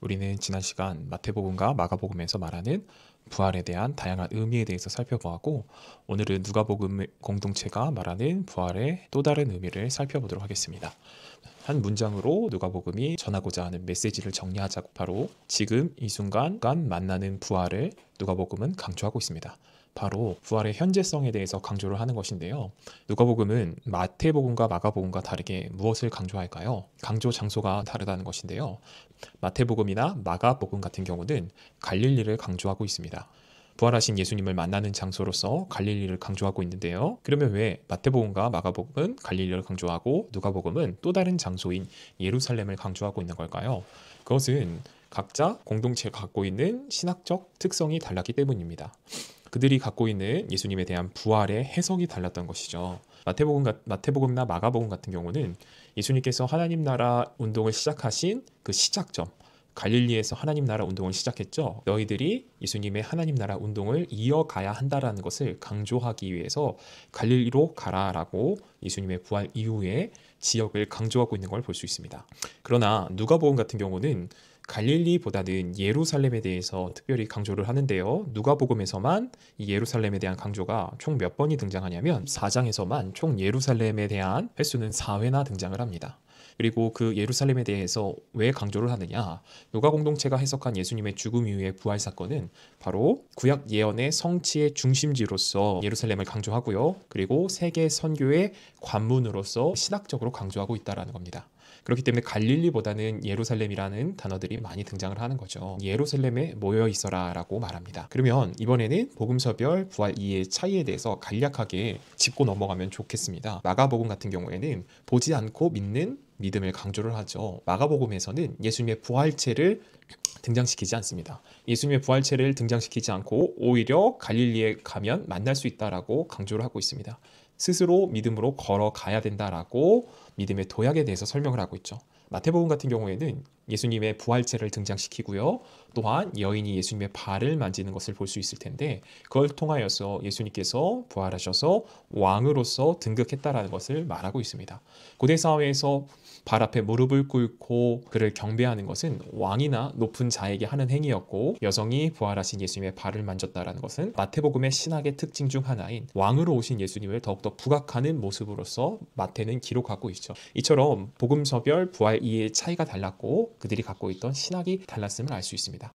우리는 지난 시간 마태복음과 마가복음에서 말하는 부활에 대한 다양한 의미에 대해서 살펴보았고, 오늘은 누가복음 공동체가 말하는 부활의 또 다른 의미를 살펴보도록 하겠습니다. 한 문장으로 누가복음이 전하고자 하는 메시지를 정리하자고, 바로 지금 이 순간 만나는 부활을 누가복음은 강조하고 있습니다. 바로 부활의 현재성에 대해서 강조를 하는 것인데요. 누가복음은 마태복음과 마가복음과 다르게 무엇을 강조할까요? 강조 장소가 다르다는 것인데요. 마태복음이나 마가복음 같은 경우는 갈릴리를 강조하고 있습니다. 부활하신 예수님을 만나는 장소로서 갈릴리를 강조하고 있는데요. 그러면 왜 마태복음과 마가복음은 갈릴리를 강조하고 누가복음은 또 다른 장소인 예루살렘을 강조하고 있는 걸까요? 그것은 각자 공동체가 갖고 있는 신학적 특성이 달랐기 때문입니다. 그들이 갖고 있는 예수님에 대한 부활의 해석이 달랐던 것이죠. 마태복음이나 마가복음 같은 경우는 예수님께서 하나님 나라 운동을 시작하신 그 시작점, 갈릴리에서 하나님 나라 운동을 시작했죠. 너희들이 예수님의 하나님 나라 운동을 이어가야 한다라는 것을 강조하기 위해서 갈릴리로 가라라고 예수님의 부활 이후에 지역을 강조하고 있는 걸 볼 수 있습니다. 그러나 누가복음 같은 경우는 갈릴리보다는 예루살렘에 대해서 특별히 강조를 하는데요. 누가복음에서만 이 예루살렘에 대한 강조가 총 몇 번이 등장하냐면 4장에서만 총 예루살렘에 대한 횟수는 4회나 등장을 합니다. 그리고 그 예루살렘에 대해서 왜 강조를 하느냐? 누가 공동체가 해석한 예수님의 죽음 이후의 부활 사건은 바로 구약 예언의 성취의 중심지로서 예루살렘을 강조하고요. 그리고 세계 선교의 관문으로서 신학적으로 강조하고 있다는 겁니다. 그렇기 때문에 갈릴리보다는 예루살렘이라는 단어들이 많이 등장을 하는 거죠. 예루살렘에 모여 있어라 라고 말합니다. 그러면 이번에는 복음서별 부활 이해의 차이에 대해서 간략하게 짚고 넘어가면 좋겠습니다. 마가복음 같은 경우에는 보지 않고 믿는 믿음을 강조를 하죠. 마가복음에서는 예수님의 부활체를 등장시키지 않습니다. 예수님의 부활체를 등장시키지 않고 오히려 갈릴리에 가면 만날 수 있다라고 강조를 하고 있습니다. 스스로 믿음으로 걸어가야 된다라고 믿음의 도약에 대해서 설명을 하고 있죠. 마태복음 같은 경우에는 예수님의 부활체를 등장시키고요. 또한 여인이 예수님의 발을 만지는 것을 볼 수 있을 텐데, 그걸 통하여서 예수님께서 부활하셔서 왕으로서 등극했다라는 것을 말하고 있습니다. 고대 사회에서 발 앞에 무릎을 꿇고 그를 경배하는 것은 왕이나 높은 자에게 하는 행위였고, 여성이 부활하신 예수님의 발을 만졌다라는 것은 마태복음의 신학의 특징 중 하나인 왕으로 오신 예수님을 더욱더 부각하는 모습으로서 마태는 기록하고 있죠. 이처럼 복음서별 부활 이해의 차이가 달랐고 그들이 갖고 있던 신학이 달랐음을 알 수 있습니다.